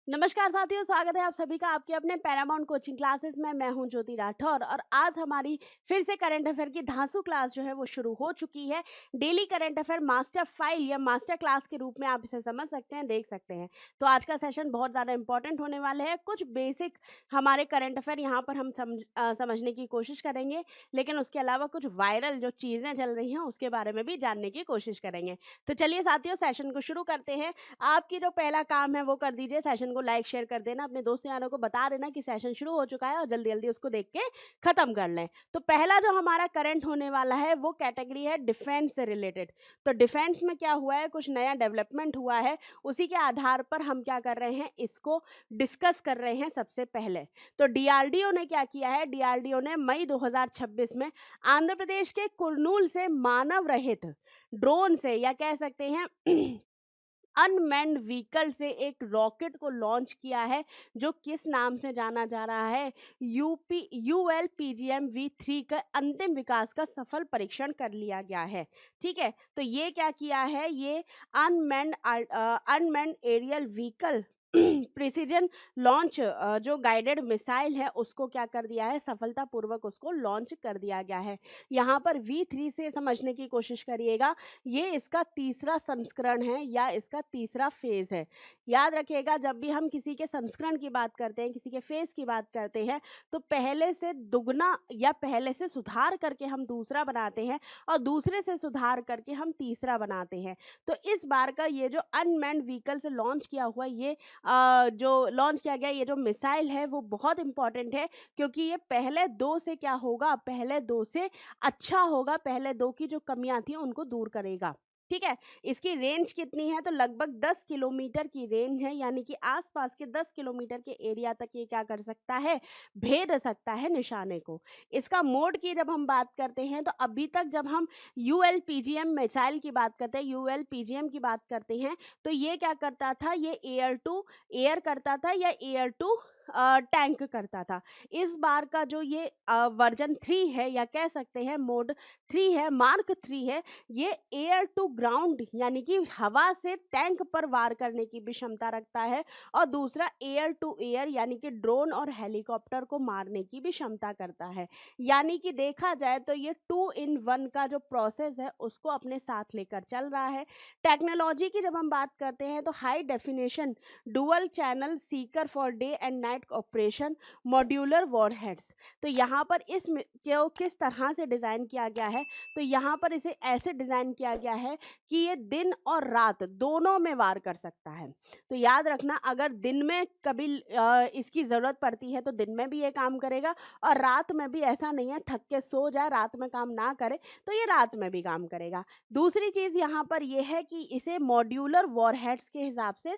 नमस्कार साथियों, स्वागत है आप सभी का आपके अपने पैरामाउंट कोचिंग क्लासेस में। मैं हूं ज्योति राठौर और आज हमारी फिर से करंट अफेयर की धांसू क्लास जो है वो शुरू हो चुकी है। Daily current affair master file या मास्टर क्लास के रूप में आप इसे समझ सकते हैं, देख सकते हैं। तो आज का सेशन बहुत ज़्यादा इंपॉर्टेंट होने वाले हैं। कुछ बेसिक हमारे करंट अफेयर यहाँ पर हम समझने की कोशिश करेंगे, लेकिन उसके अलावा कुछ वायरल जो चीज़ें चल रही हैं उसके बारे में भी जानने की कोशिश करेंगे। तो चलिए साथियों, सेशन को शुरू करते हैं। आपकी जो पहला काम है वो कर दीजिए, सेशन को लाइक शेयर कर देना, अपने दोस्त यारों को बता देना कि सेशन शुरू हो चुका है और जल्दी जल्दी उसको देख के खत्म कर लें। तो पहला जो हमारा करंट होने वाला है वो कैटेगरी है डिफेंस से रिलेटेड। तो डिफेंस में क्या हुआ है, कुछ नया डेवलपमेंट हुआ है, उसी के आधार पर हम क्या कर रहे हैं, इसको डिस्कस कर रहे हैं। सबसे पहले तो डीआरडीओ ने क्या किया है, डीआरडीओ ने मई 2026 में आंध्र प्रदेश के कुर्नूल से मानव रहित ड्रोन से या कह सकते हैं अनमैन्ड व्हीकल से एक रॉकेट को लॉन्च किया है, जो किस नाम से जाना जा रहा है, ULPGM-V3 का अंतिम विकास का सफल परीक्षण कर लिया गया है। ठीक है, तो ये क्या किया है, ये unmanned aerial vehicle precision launch जो गाइडेड मिसाइल है उसको क्या कर दिया है, सफलतापूर्वक उसको लॉन्च कर दिया गया है। यहाँ पर V3 से समझने की कोशिश करिएगा, ये इसका तीसरा संस्करण है या इसका तीसरा फेज है। याद रखिएगा, जब भी हम किसी के संस्करण की बात करते हैं, किसी के फेज की बात करते हैं, तो पहले से दुगना या पहले से सुधार करके हम दूसरा बनाते हैं और दूसरे से सुधार करके हम तीसरा बनाते हैं। तो इस बार का ये जो अनमैन्ड व्हीकल से लॉन्च किया हुआ ये जो लॉन्च किया गया ये जो मिसाइल है वो बहुत इंपॉर्टेंट है, क्योंकि ये पहले दो से क्या होगा, पहले दो से अच्छा होगा, पहले दो की जो कमियां थी उनको दूर करेगा। ठीक है, इसकी रेंज कितनी है, तो लगभग 10 किलोमीटर की रेंज है, यानी कि आसपास के 10 किलोमीटर के एरिया तक ये क्या कर सकता है, भेद सकता है निशाने को। इसका मोड की जब हम बात करते हैं, तो अभी तक जब हम यूएलपीजीएम मिसाइल की बात करते हैं, यूएलपीजीएम की बात करते हैं, तो ये क्या करता था, ये एयर टू एयर करता था या एयर टू टैंक करता था। इस बार का जो ये वर्जन 3 है या कह सकते हैं मोड 3 है, मार्क 3 है, ये एयर टू ग्राउंड यानी कि हवा से टैंक पर वार करने की भी क्षमता रखता है, और दूसरा एयर टू एयर यानी कि ड्रोन और हेलीकॉप्टर को मारने की भी क्षमता करता है। यानी कि देखा जाए तो ये 2 इन 1 का जो प्रोसेस है उसको अपने साथ लेकर चल रहा है। टेक्नोलॉजी की जब हम बात करते हैं, तो high definition dual channel Sikar for day and night operation modular warheads. तो यहाँ पर को किस तरह से डिज़ाइन किया गया है, तो यहाँ पर इसे ऐसे डिज़ाइन किया गया है कि ये दिन और रात दोनों में वार कर सकता है। तो याद रखना, अगर दिन में कभी इसकी ज़रूरत पड़ती है तो दिन में भी ये काम करेगा, और रात में भी ऐसा नहीं है थक के सो जाए, रात में काम ना करे, तो ये रात में भी काम करेगा। दूसरी चीज़ यहाँ पर यह है कि इसे मॉड्यूलर वॉरहेड्स के हिसाब से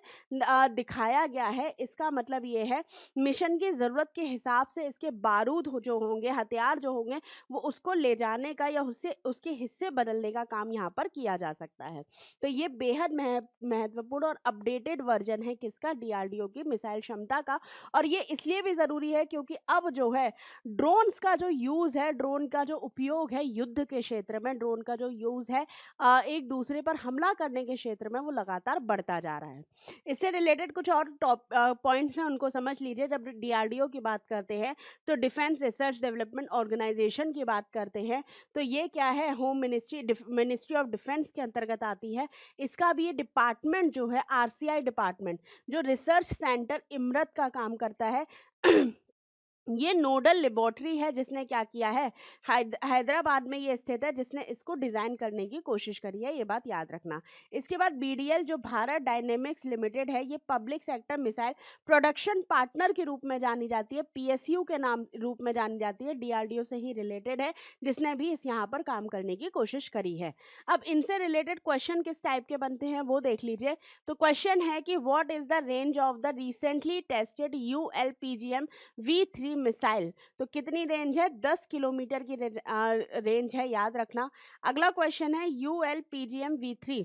दिखाया गया है। इसका मतलब ये है, मिशन की ज़रूरत के हिसाब से इसके बारूद जो होंगे, हथियार जो होंगे, वो उसको ले जाने का या उससे उसके हिस्से बदलने का काम यहाँ पर किया जा सकता है। तो ये बेहद महत्वपूर्ण और अपडेटेड वर्जन है किसका, डीआरडीओ की मिसाइल क्षमता का। और ये इसलिए भी ज़रूरी है क्योंकि अब जो है ड्रोन्स का जो यूज़ है, ड्रोन का जो उपयोग है युद्ध के क्षेत्र में, ड्रोन का जो यूज़ है एक दूसरे पर हमला करने के क्षेत्र में, वो लगातार बढ़ता जा रहा है। इससे रिलेटेड कुछ और टॉप पॉइंट्स हैं, उनको समझ लीजिए। जब डीआरडीओ की बात करते हैं, तो डिफेंस रिसर्च डेवलपमेंट ऑर्गेनाइजेशन की बात करते हैं, तो ये क्या है, होम मिनिस्ट्री ऑफ डिफेंस के अंतर्गत आती है। इसका भी ये डिपार्टमेंट जो है, आरसीआई डिपार्टमेंट, जो रिसर्च सेंटर इमरत का काम करता है ये नोडल लेबोरेटरी है जिसने क्या किया है, हैदराबाद में ये स्थित है, जिसने इसको डिजाइन करने की कोशिश करी है, ये बात याद रखना। इसके बाद बीडीएल जो भारत डायनेमिक्स लिमिटेड है, ये public sector missile production partner के रूप में जानी जाती है, पीएसयू के नाम रूप में जानी जाती है, डीआरडीओ से ही रिलेटेड है, जिसने भी इस यहाँ पर काम करने की कोशिश करी है। अब इनसे रिलेटेड क्वेश्चन किस टाइप के बनते हैं वो देख लीजिए। तो क्वेश्चन है कि what is the range of the recently tested ULPGM V3 missile. तो कितनी रेंज है, 10 किलोमीटर की रेंज है, याद रखना। अगला क्वेश्चन है, ULPGM V3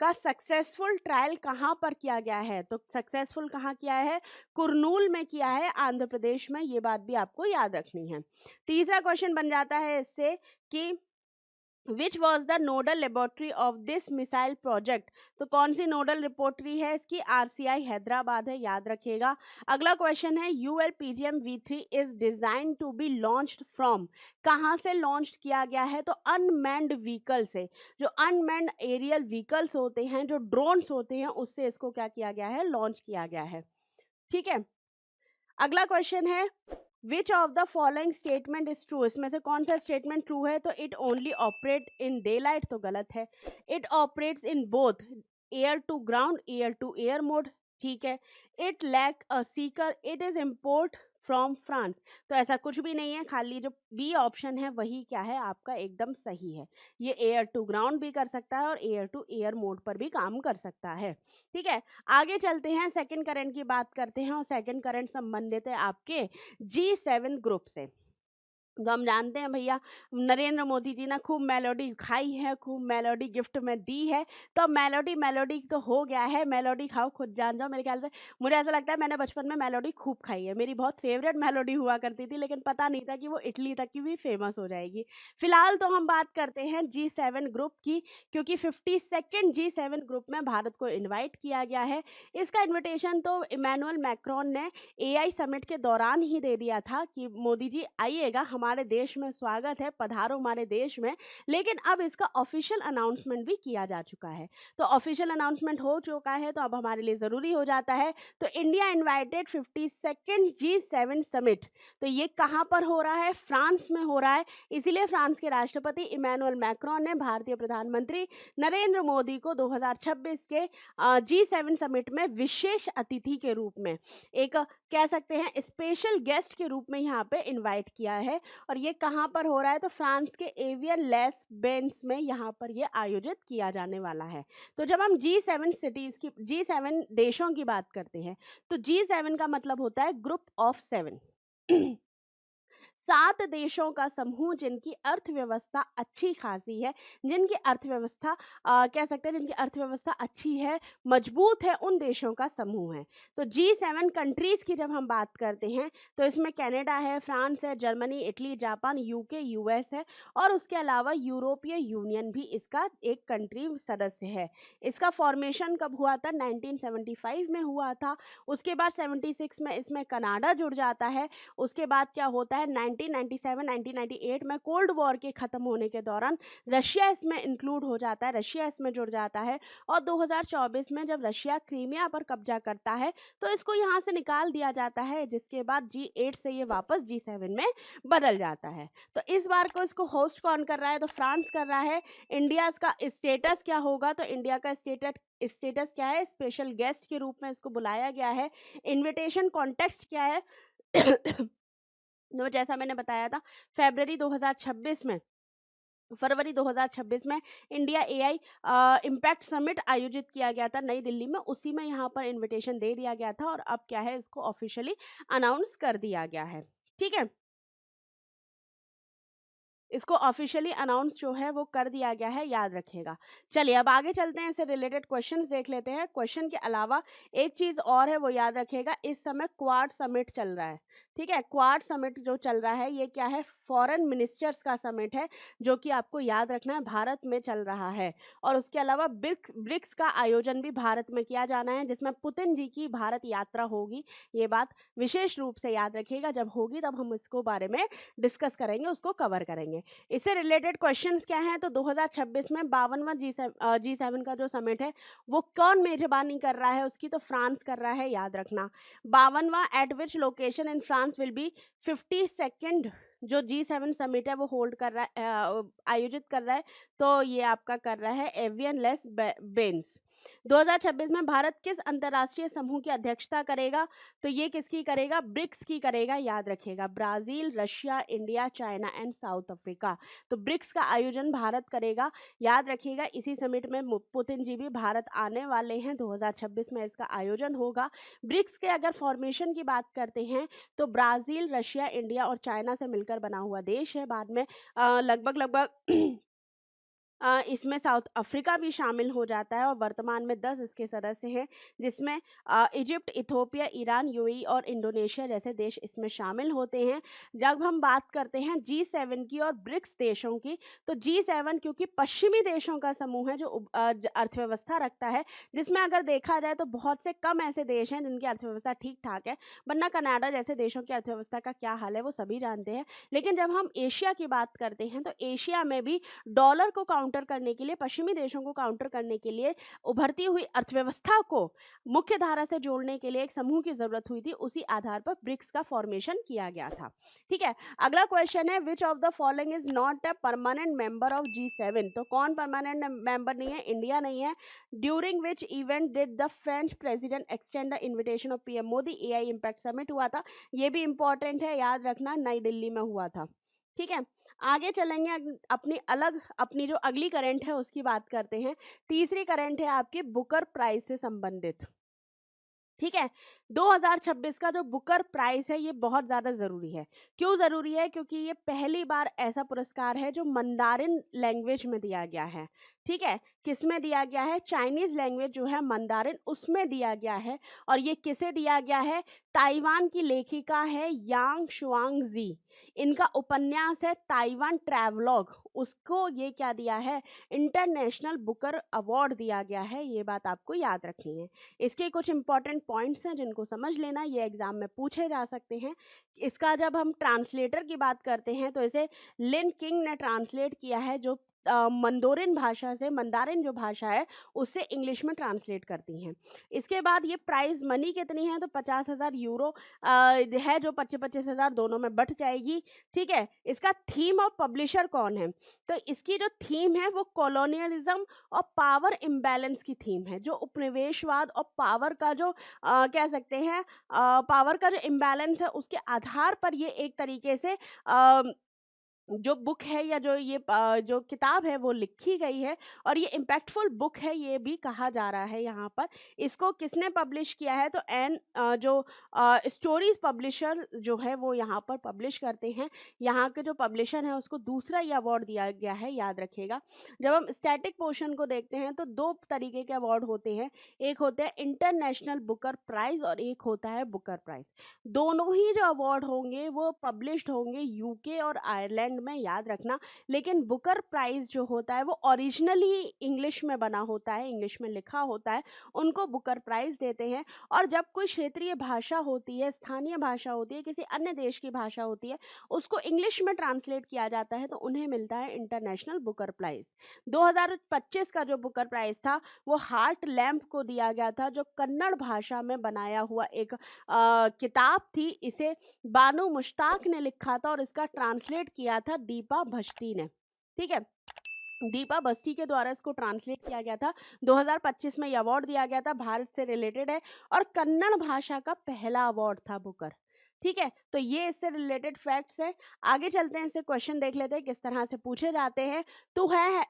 का सक्सेसफुल ट्रायल कहां पर किया गया है। तो सक्सेसफुल कहां किया है, कुरनूल में किया है, आंध्र प्रदेश में। ये बात भी आपको याद रखनी है। तीसरा क्वेश्चन बन जाता है इससे कि which was the nodal laboratory of this missile project? तो कौन सी नोडल लेबोरेटरी है इसकी? आरसीआई हैदराबाद है, याद रखिएगा। अगला क्वेश्चन है, ULPGM V3 is design to be launched from? कहाँ से लॉन्च किया गया है? तो अनमैन्ड व्हीकल से। जो अनमैन्ड एरियल व्हीकल्स होते हैं, जो ड्रोन्स होते हैं, उससे इसको क्या किया गया है? लॉन्च किया गया है। ठीक है। अगला क्वेश्चन है, which of the following statement is true? इसमें से कौन सा स्टेटमेंट ट्रू है? तो it only operate in daylight, तो गलत है। It operates in both air to ground, air to air mode, ठीक है। It lack a seeker, it is import from France. तो ऐसा कुछ भी नहीं है, खाली जो बी ऑप्शन है वही क्या है आपका? एकदम सही है। ये एयर टू ग्राउंड भी कर सकता है और एयर टू एयर मोड पर भी काम कर सकता है। ठीक है, आगे चलते हैं, सेकंड करंट की बात करते हैं, और सेकंड करंट संबंधित है आपके G7 ग्रुप से। तो हम जानते हैं भैया, नरेंद्र मोदी जी ने खूब मेलोडी खाई है, खूब मेलोडी गिफ्ट में दी है। तो अब मेलोडी मेलोडी तो हो गया है, मेलोडी खाओ खुद जान जाओ। मेरे ख्याल से, मुझे ऐसा लगता है मैंने बचपन में मेलोडी खूब खाई है, मेरी बहुत फेवरेट मेलोडी हुआ करती थी, लेकिन पता नहीं था कि वो इटली तक की भी फेमस हो जाएगी। फिलहाल तो हम बात करते हैं G7 ग्रुप की, क्योंकि 52nd G7 ग्रुप में भारत को इन्वाइट किया गया है। इसका इन्विटेशन तो इमैनुअल मैक्रोन ने एआई समिट के दौरान ही दे दिया था कि मोदी जी आइएगा, हमारे देश में स्वागत है, पधारो हमारे देश में। लेकिन अब इसका ऑफिशियल अनाउंसमेंट भी किया जा चुका है। तो ऑफिशियल अनाउंसमेंट हो चुका है, तो अब हमारे लिए जरूरी हो जाता है। तो India invited 52nd G7 summit. तो ये कहां पर हो रहा है? फ्रांस में हो रहा है। इसीलिए फ्रांस के राष्ट्रपति इमैनुअल मैक्रोन ने भारतीय प्रधानमंत्री नरेंद्र मोदी को 2026 के G7 समिट में विशेष अतिथि के रूप में, एक कह सकते हैं स्पेशल गेस्ट के रूप में यहाँ पे इनवाइट किया है। और ये कहाँ पर हो रहा है? तो फ्रांस के एवियन लेस बेंस में यहाँ पर ये आयोजित किया जाने वाला है। तो जब हम G7 देशों की बात करते हैं, तो G7 का मतलब होता है ग्रुप ऑफ 7। 7 देशों का समूह जिनकी अर्थव्यवस्था अच्छी खासी है, जिनकी अर्थव्यवस्था कह सकते हैं जिनकी अर्थव्यवस्था अच्छी है, मजबूत है, उन देशों का समूह है। तो G7 कंट्रीज की जब हम बात करते हैं, तो इसमें कनाडा है, फ्रांस है, Germany, Italy, Japan, UK, US है, और उसके अलावा यूरोपीय यूनियन भी इसका एक कंट्री सदस्य है। इसका फॉर्मेशन कब हुआ था? 1975 में हुआ था। उसके बाद 76 में इसमें कनाडा जुड़ जाता है। उसके बाद क्या होता है? 1997-1998 में कोल्ड वॉर के खत्म होने के दौरान रशिया इसमें इंक्लूड हो जाता है, रशिया इसमें जुड़ जाता है। और 2024 में जब रशिया क्रीमिया पर कब्जा करता है, तो इसको यहाँ से निकाल दिया जाता है, जिसके बाद G8 से ये वापस G7 में बदल जाता है। तो इस बार को इसको होस्ट कौन कर रहा है? तो फ्रांस कर रहा है। इंडिया का स्टेटस क्या होगा? तो इंडिया का स्टेटस क्या है? स्पेशल गेस्ट के रूप में इसको बुलाया गया है। इनविटेशन कॉन्टेक्स्ट क्या है? तो जैसा मैंने बताया था, फरवरी 2026 में इंडिया एआई इम्पैक्ट समिट आयोजित किया गया था नई दिल्ली में। उसी में यहाँ पर इनविटेशन दे दिया गया था, और अब क्या है? इसको ऑफिशियली अनाउंस कर दिया गया है। ठीक है, इसको ऑफिशियली अनाउंस जो है वो कर दिया गया है, याद रखिएगा। चलिए अब आगे चलते हैं, इससे रिलेटेड क्वेश्चंस देख लेते हैं। क्वेश्चन के अलावा एक चीज और है, वो याद रखिएगा, इस समय क्वाड समिट चल रहा है। ठीक है, क्वाड समिट जो चल रहा है, ये क्या है? फॉरेन मिनिस्टर्स का समिट है, जो कि आपको याद रखना है भारत में चल रहा है। और उसके अलावा ब्रिक्स का आयोजन भी भारत में किया जाना है, जिसमें पुतिन जी की भारत यात्रा होगी। ये बात विशेष रूप से याद रखिएगा, जब होगी तब हम इसको बारे में डिस्कस करेंगे, उसको कवर करेंगे। इससे रिलेटेड क्वेश्चंस क्या हैं? तो 2026 में 52वां G7 का जो समिट है, वो कौन मेजबानी कर रहा है? उसकी तो फ्रांस कर रहा है, याद रखना। 52वां at which location in France will be 52nd जो G7 समिट है वो होल्ड कर रहा है, आयोजित कर रहा है। तो ये आपका कर रहा है एवियन लेस बेंस। 2026 में भारत किस अंतरराष्ट्रीय समूह की अध्यक्षता करेगा? तो ये किसकी करेगा? ब्रिक्स की करेगा, याद रखिएगा। Brazil, Russia, India, China and south Africa. तो ब्रिक्स का आयोजन भारत करेगा, याद रखिएगा। इसी समिट में पुतिन जी भी भारत आने वाले हैं, 2026 में इसका आयोजन होगा। ब्रिक्स के अगर फॉर्मेशन की बात करते हैं, तो ब्राजील, रशिया, इंडिया और चाइना से मिलकर बना हुआ देश है। बाद में लगभग लगभग इसमें साउथ अफ्रीका भी शामिल हो जाता है और वर्तमान में 10 इसके सदस्य हैं, जिसमें इजिप्ट, इथोपिया, ईरान, यूएई और इंडोनेशिया जैसे देश इसमें शामिल होते हैं। जब हम बात करते हैं G7 की और ब्रिक्स देशों की, तो G7 क्योंकि पश्चिमी देशों का समूह है जो अर्थव्यवस्था रखता है, जिसमें अगर देखा जाए तो बहुत से कम ऐसे देश हैं जिनकी अर्थव्यवस्था ठीक ठाक है, वरना कनाडा जैसे देशों की अर्थव्यवस्था का क्या हाल है वो सभी जानते हैं। लेकिन जब हम एशिया की बात करते हैं तो एशिया में भी डॉलर को काउंटर करने के लिए, पश्चिमी देशों को काउंटर करने के लिए, उभरती हुई अर्थव्यवस्था को मुख्य धारा से जोड़ने के लिए एक समूह की जरूरत हुई थी। उसी आधार पर ब्रिक्स का फॉर्मेशन किया गया था। ठीक है, अगला क्वेश्चन है, which of the following is not a permanent member of G7? तो कौन परमानेंट मेंबर नहीं है? इंडिया नहीं है। During which event did the French president extend the invitation of PM Modi? AI impact summit हुआ था। ये भी इंपॉर्टेंट है, याद रखना, नई दिल्ली में हुआ था। ठीक है, आगे चलेंगे, अपनी जो अगली करंट है उसकी बात करते हैं। तीसरी करंट है आपकी बुकर प्राइज से संबंधित। ठीक है, 2026 का जो बुकर प्राइज है ये बहुत ज्यादा जरूरी है। क्यों जरूरी है? क्योंकि ये पहली बार ऐसा पुरस्कार है जो मंदारिन लैंग्वेज में दिया गया है। ठीक है, किस में दिया गया है? चाइनीज लैंग्वेज जो है मंदारिन, उसमें दिया गया है। और ये किसे दिया गया है? ताइवान की लेखिका है यांग शुआंग जी। इनका उपन्यास है ताइवान ट्रैवलॉग, उसको ये क्या दिया है? इंटरनेशनल बुकर अवार्ड दिया गया है। ये बात आपको याद रखनी है। इसके कुछ इंपॉर्टेंट पॉइंट्स हैं जिनको समझ लेना, ये एग्जाम में पूछे जा सकते हैं। इसका जब हम ट्रांसलेटर की बात करते हैं तो इसे लिन किंग ने ट्रांसलेट किया है, जो मंदोरिन भाषा से, मंदारिन जो भाषा है उससे इंग्लिश में ट्रांसलेट करती हैं। इसके बाद ये प्राइज मनी कितनी है? तो 50,000 यूरो है, जो 25,000 दोनों में बट जाएगी। ठीक है, इसका थीम और पब्लिशर कौन है? तो इसकी जो थीम है वो कॉलोनियलिज्म और पावर इम्बैलेंस की थीम है, जो उपनिवेशवाद और पावर का जो कह सकते हैं, पावर का जो इम्बैलेंस है उसके आधार पर ये एक तरीके से जो बुक है या जो किताब है वो लिखी गई है। और ये इम्पैक्टफुल बुक है ये भी कहा जा रहा है यहाँ पर। इसको किसने पब्लिश किया है? तो जो स्टोरीज पब्लिशर जो है वो यहाँ पर पब्लिश करते हैं। यहाँ के जो पब्लिशर है उसको दूसरा ये अवार्ड दिया गया है, याद रखिएगा। जब हम स्टैटिक पोर्शन को देखते हैं तो दो तरीके के अवार्ड होते हैं, एक होता है इंटरनेशनल बुकर प्राइज और एक होता है बुकर प्राइज। दोनों ही जो अवार्ड होंगे वो पब्लिश्ड होंगे यूके और आयरलैंड में, याद रखना। लेकिन बुकर प्राइज जो होता है वो ओरिजिनली इंग्लिश में बना होता है, इंग्लिश में लिखा होता है, उनको बुकर प्राइज देते हैं। और जब कोई क्षेत्रीय भाषा होती है, स्थानीय भाषा होती है, किसी अन्य देश की भाषा होती है, उसको इंग्लिश में ट्रांसलेट किया जाता है तो उन्हें मिलता है इंटरनेशनल बुकर प्राइज। 2025 का जो बुकर प्राइज था वो हार्ट लैम्प को दिया गया था, जो कन्नड़ भाषा में बनाया हुआ एक किताब थी। इसे बानो मुश्ताक ने लिखा था और इसका ट्रांसलेट किया था दीपा भट्टी ने। ठीक है, दीपा भट्टी के द्वारा इसको ट्रांसलेट किया गया था। 2025 में ये अवार्ड दिया गया था, भारत से रिलेटेड है और कन्नड़ भाषा का पहला अवार्ड था बुकर। ठीक है, तो ये इससे रिलेटेड फैक्ट्स हैं। आगे चलते हैं, इससे क्वेश्चन देख लेते हैं किस तरह से पूछे जाते हैं। तो है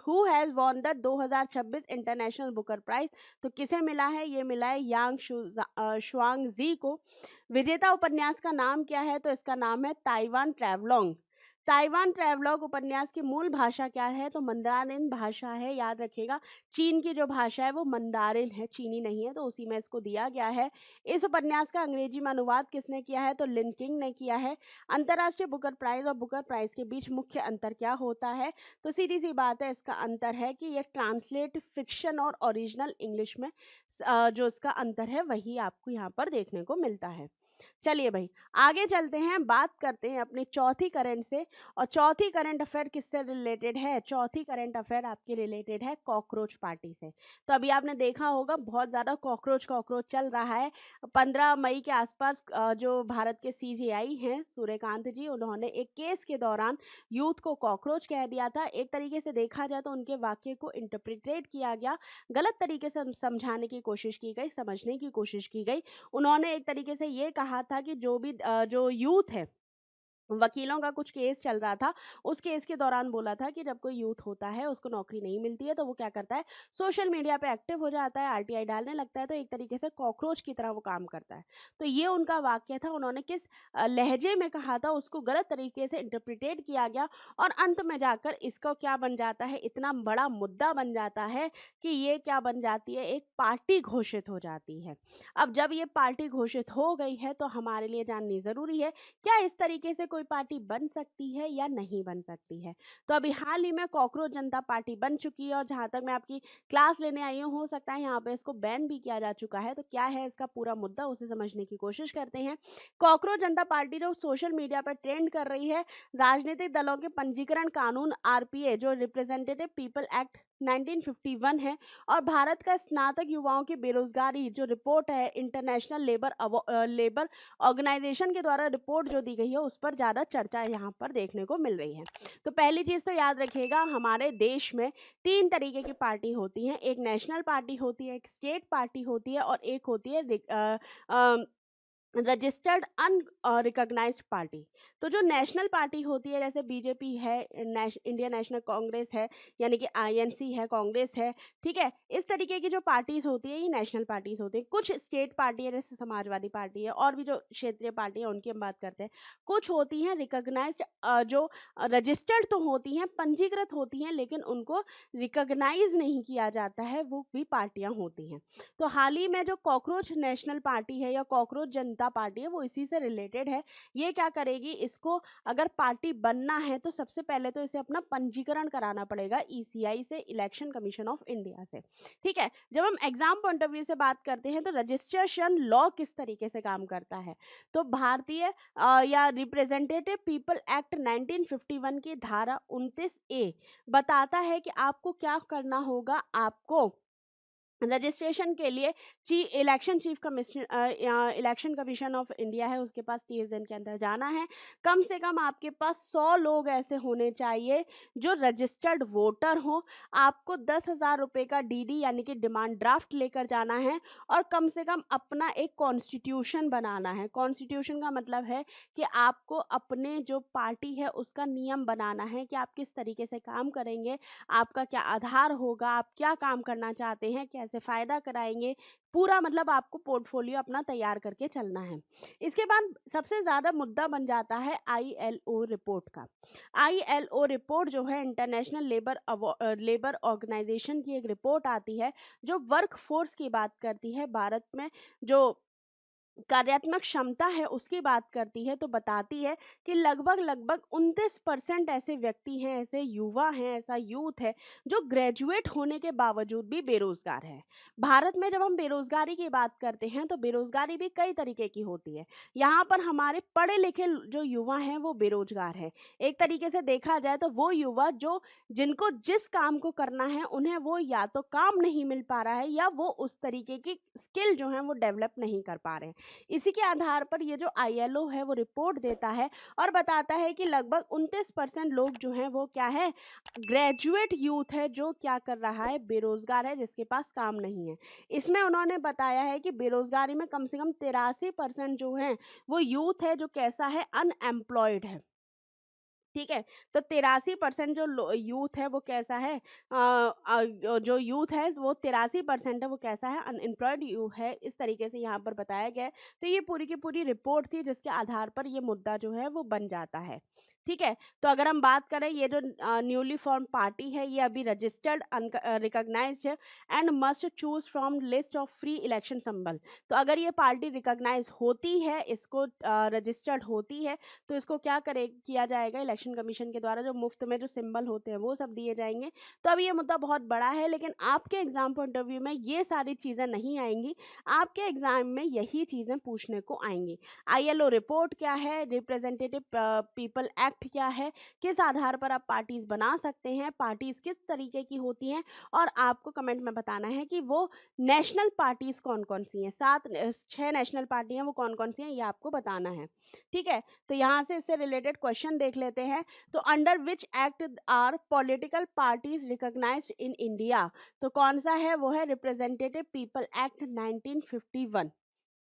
who has won the 2026 International Booker Prize? तो किसे मिला है? ये मिला है यांग शुआंग जी को। विजेता उपन्यास का नाम क्या है? तो इसका नाम है ताइवान ट्रैवलॉग। ताइवान ट्रैवलॉग उपन्यास की मूल भाषा क्या है? तो मंदारिन भाषा है, याद रखिएगा। चीन की जो भाषा है वो मंदारिन है, चीनी नहीं है, तो उसी में इसको दिया गया है। इस उपन्यास का अंग्रेजी में अनुवाद किसने किया है? तो लिन किंग ने किया है। अंतरराष्ट्रीय बुकर प्राइज और बुकर प्राइज के बीच मुख्य अंतर क्या होता है? तो सीधी सी बात है, इसका अंतर है कि ये ट्रांसलेट फिक्शन और ओरिजिनल इंग्लिश में जो इसका अंतर है वही आपको यहाँ पर देखने को मिलता है। चलिए भाई, आगे चलते हैं, बात करते हैं अपनी चौथी करंट से। और चौथी करंट अफेयर किससे रिलेटेड है? चौथी करंट अफेयर आपकी रिलेटेड है कॉकरोच पार्टी से। तो अभी आपने देखा होगा बहुत ज्यादा कॉकरोच कॉकरोच चल रहा है। 15 मई के आसपास जो भारत के सीजेआई हैं सूर्यकांत जी, उन्होंने एक केस के दौरान यूथ को कॉकरोच कह दिया था। एक तरीके से देखा जाए तो उनके वाक्य को इंटरप्रिटेट किया गया, गलत तरीके से समझाने की कोशिश की गई, समझने की कोशिश की गई। उन्होंने एक तरीके से ये कहा था कि जो यूथ है वकीलों का कुछ केस चल रहा था। उस केस के दौरान बोला था कि जब कोई यूथ होता है, उसको नौकरी नहीं मिलती है, तो वो क्या करता है, सोशल मीडिया पे एक्टिव हो जाता है, आरटीआई डालने लगता है, तो एक तरीके से कॉकरोच की तरह वो काम करता है। तो ये उनका वाक्य था। उन्होंने किस लहजे में कहा था, उसको गलत तरीके से इंटरप्रिटेट किया गया और अंत में जाकर इसको क्या बन जाता है, इतना बड़ा मुद्दा बन जाता है कि ये क्या बन जाती है, एक पार्टी घोषित हो जाती है। अब जब ये पार्टी घोषित हो गई है, तो हमारे लिए जाननी ज़रूरी है, क्या इस तरीके से कोई पार्टी बन सकती है या नहीं बन सकती है। तो अभी हाल ही में कॉकरोच जनता पार्टी बन चुकी है, और जहां तक मैं आपकी क्लास लेने आई हूँ, हो सकता है यहाँ पे इसको बैन भी किया जा चुका है। तो क्या है इसका पूरा मुद्दा, उसे समझने की कोशिश करते हैं। कॉकरोच जनता पार्टी जो सोशल मीडिया पर ट्रेंड कर रही है, राजनीतिक दलों के पंजीकरण कानून आरपीए, जो रिप्रेजेंटेटिव पीपल एक्ट 1951 है, और भारत का स्नातक युवाओं की बेरोजगारी जो रिपोर्ट है, इंटरनेशनल लेबर ऑर्गेनाइजेशन के द्वारा रिपोर्ट जो दी गई है, उस पर ज़्यादा चर्चा यहाँ पर देखने को मिल रही है। तो पहली चीज़ तो याद रखिएगा, हमारे देश में 3 तरीके की पार्टी होती हैं। एक नेशनल पार्टी होती है, एक स्टेट पार्टी होती है, और एक होती है रजिस्टर्ड अनरिकॉग्नाइज्ड पार्टी। तो जो नेशनल पार्टी होती है, जैसे बीजेपी है, इंडियन नेशनल कांग्रेस है, यानी कि आईएनसी है, कांग्रेस है, ठीक है, इस तरीके की जो पार्टीज होती है, ये नेशनल पार्टीज होती है। कुछ स्टेट पार्टी है, जैसे समाजवादी पार्टी है, और भी जो क्षेत्रीय पार्टी है उनकी हम बात करते हैं। कुछ होती हैं रिकॉग्नाइज्ड, जो रजिस्टर्ड तो होती हैं, पंजीकृत होती हैं, लेकिन उनको रिकॉग्नाइज नहीं किया जाता है, वो भी पार्टियां होती हैं। तो हाल ही में जो कॉकरोच नेशनल पार्टी है या कॉकरोच जनता पार्टी है, वो इसी से रिलेटेड है। ये क्या करेगी, इसको अगर पार्टी बनना है तो सबसे पहले तो इसे अपना पंजीकरण कराना पड़ेगा ईसीआई से, इलेक्शन कमीशन ऑफ इंडिया से। ठीक है, जब हम एग्जाम पॉइंट ऑफ व्यू से बात करते हैं, तो रजिस्ट्रेशन लॉ किस तरीके से काम करता है, तो भारतीय या रिप्रेजेंटेटिव पीपल एक्ट 1951 की धारा 29A बताता है कि आपको क्या करना होगा। आपको रजिस्ट्रेशन के लिए election chief commissioner, election commission of India है, उसके पास 30 दिन के अंदर जाना है। कम से कम आपके पास 100 लोग ऐसे होने चाहिए जो रजिस्टर्ड वोटर हो। आपको 10,000 रुपए का डीडी यानी कि डिमांड ड्राफ्ट लेकर जाना है, और कम से कम अपना एक कॉन्स्टिट्यूशन बनाना है। कॉन्स्टिट्यूशन का मतलब है कि आपको अपने जो पार्टी है उसका नियम बनाना है कि आप किस तरीके से काम करेंगे, आपका क्या आधार होगा, आप क्या काम करना चाहते हैं, कैसे फायदा कराएंगे, पूरा मतलब आपको पोर्टफोलियो अपना तैयार करके चलना है। इसके बाद सबसे ज्यादा मुद्दा बन जाता है आईएलओ रिपोर्ट का। आईएलओ रिपोर्ट जो है, इंटरनेशनल लेबर ऑर्गेनाइजेशन की एक रिपोर्ट आती है, जो वर्क फोर्स की बात करती है, भारत में जो कार्यात्मक क्षमता है उसकी बात करती है। तो बताती है कि लगभग लगभग 29% ऐसे व्यक्ति हैं, ऐसे युवा हैं, ऐसा यूथ है जो ग्रेजुएट होने के बावजूद भी बेरोजगार है। भारत में जब हम बेरोजगारी की बात करते हैं, तो बेरोजगारी भी कई तरीके की होती है। यहाँ पर हमारे पढ़े लिखे जो युवा हैं वो बेरोजगार है। एक तरीके से देखा जाए तो वो युवा जो जिनको जिस काम को करना है, उन्हें वो या तो काम नहीं मिल पा रहा है, या वो उस तरीके की स्किल जो है वो डेवलप नहीं कर पा रहे हैं। इसी के आधार पर ये जो आईएलओ है वो रिपोर्ट देता है और बताता है कि लगभग 29% लोग जो हैं वो क्या है, ग्रेजुएट यूथ है, जो क्या कर रहा है, बेरोजगार है, जिसके पास काम नहीं है। इसमें उन्होंने बताया है कि बेरोजगारी में कम से कम 83% जो है वो यूथ है, जो कैसा है, अनएम्प्लॉयड है। ठीक है, तो 83% जो यूथ है वो कैसा है, जो यूथ है वो 83% है, वो कैसा है, अनएम्प्लॉयड यू है। इस तरीके से यहाँ पर बताया गया है। तो ये पूरी की पूरी रिपोर्ट थी, जिसके आधार पर ये मुद्दा जो है वो बन जाता है। ठीक है, तो अगर हम बात करें, ये जो न्यूली फॉर्म पार्टी है, ये अभी रजिस्टर्ड रिकॉग्नाइज्ड है and must choose from list of free election symbol. तो अगर ये पार्टी रिकॉग्नाइज होती है, इसको रजिस्टर्ड होती है, तो इसको क्या करे किया जाएगा, इलेक्शन कमीशन के द्वारा जो मुफ्त में जो सिंबल होते हैं वो सब दिए जाएंगे। तो अब ये मुद्दा बहुत बड़ा है, लेकिन आपके एग्जाम पॉइंट ऑफ व्यू में ये सारी चीजें नहीं आएंगी। आपके एग्जाम में यही चीजें पूछने को आएंगी। आईएलओ रिपोर्ट क्या है, रिप्रेजेंटेटिव पीपल एक्ट क्या है, किस आधार पर आप पार्टीज बना सकते हैं, पार्टीज किस तरीके की होती हैं, और आपको कमेंट में बताना है कि वो नेशनल पार्टीज कौन कौन सी हैं। 6 नेशनल पार्टी हैं, वो कौन कौन सी हैं, ये आपको बताना है। ठीक है, तो यहाँ से इससे रिलेटेड क्वेश्चन देख लेते हैं। तो under which act are political parties recognised in India, तो कौन सा है, वो है रिप्रेजेंटेटिव पीपल एक्ट 1951।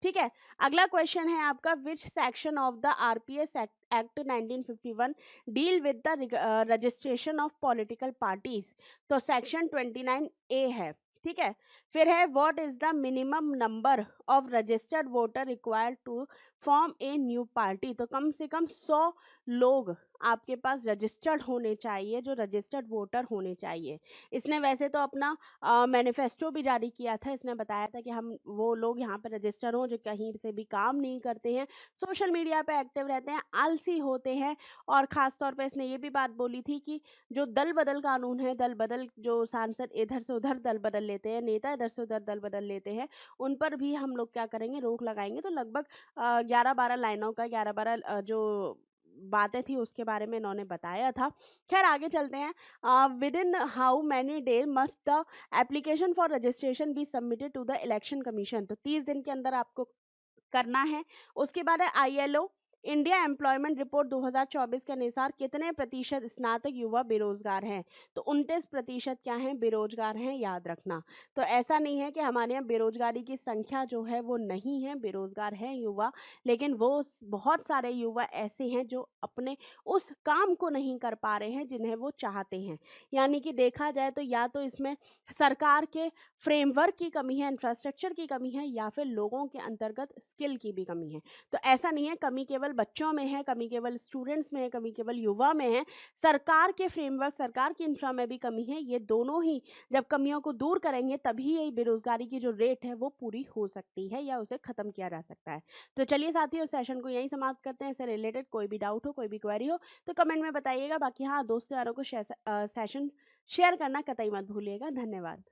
ठीक है। अगला क्वेश्चन है आपका, which section of the RPS act 1951 deal with the registration of political parties? तो सेक्शन 29A है। ठीक है। फिर है, what is the minimum number of registered voter required to form a new party? तो कम से कम 100 लोग आपके पास रजिस्टर्ड होने चाहिए, जो रजिस्टर्ड वोटर होने चाहिए। इसने वैसे तो अपना मैनिफेस्टो भी जारी किया था। इसने बताया था कि हम वो लोग यहाँ पे रजिस्टर हों जो कहीं से भी काम नहीं करते हैं, सोशल मीडिया पे एक्टिव रहते हैं, आलसी होते हैं, और खास तौर पे इसने ये भी बात बोली थी कि जो दल बदल कानून है, दल बदल, जो सांसद इधर से उधर दल बदल लेते हैं, नेता इधर से उधर दल बदल लेते हैं, उन पर भी हम लोग क्या करेंगे, रोक लगाएंगे। तो लगभग 11-12 लाइनों का, 11-12 जो बातें थी उसके बारे में इन्होंने बताया था। खैर आगे चलते हैं। Within how many day must the application for registration be submitted to the Election Commission? तो 30 दिन के अंदर आपको करना है। उसके बाद है आईएलओ इंडिया एम्प्लॉयमेंट रिपोर्ट 2024 के अनुसार कितने प्रतिशत स्नातक युवा बेरोजगार हैं? तो 29% क्या हैं, बेरोजगार हैं, याद रखना। तो ऐसा नहीं है कि हमारे यहाँ बेरोजगारी की संख्या जो है वो नहीं है, बेरोजगार है युवा, लेकिन वो बहुत सारे युवा ऐसे हैं जो अपने उस काम को नहीं कर पा रहे हैं जिन्हें वो चाहते हैं। यानी कि देखा जाए तो या तो इसमें सरकार के फ्रेमवर्क की कमी है, इंफ्रास्ट्रक्चर की कमी है, या फिर लोगों के अंतर्गत स्किल की भी कमी है। तो ऐसा नहीं है कमी केवल बच्चों में है, कमी केवल स्टूडेंट्स में है, कमी केवल युवा में है, सरकार के फ्रेमवर्क, सरकार की इंफ्रा में भी कमी है। ये दोनों ही जब कमियों को दूर करेंगे तभी ये बेरोजगारी की जो रेट है वो पूरी हो सकती है या उसे खत्म किया जा सकता है। तो चलिए साथियों, सेशन को यहीं समाप्त करते हैं। इससे रिलेटेड कोई भी डाउट हो, कोई भी क्वेरी हो तो कमेंट में बताइएगा। बाकी हाँ, दोस्तों यारों को सेशन शेयर करना कतई मत भूलिएगा। धन्यवाद।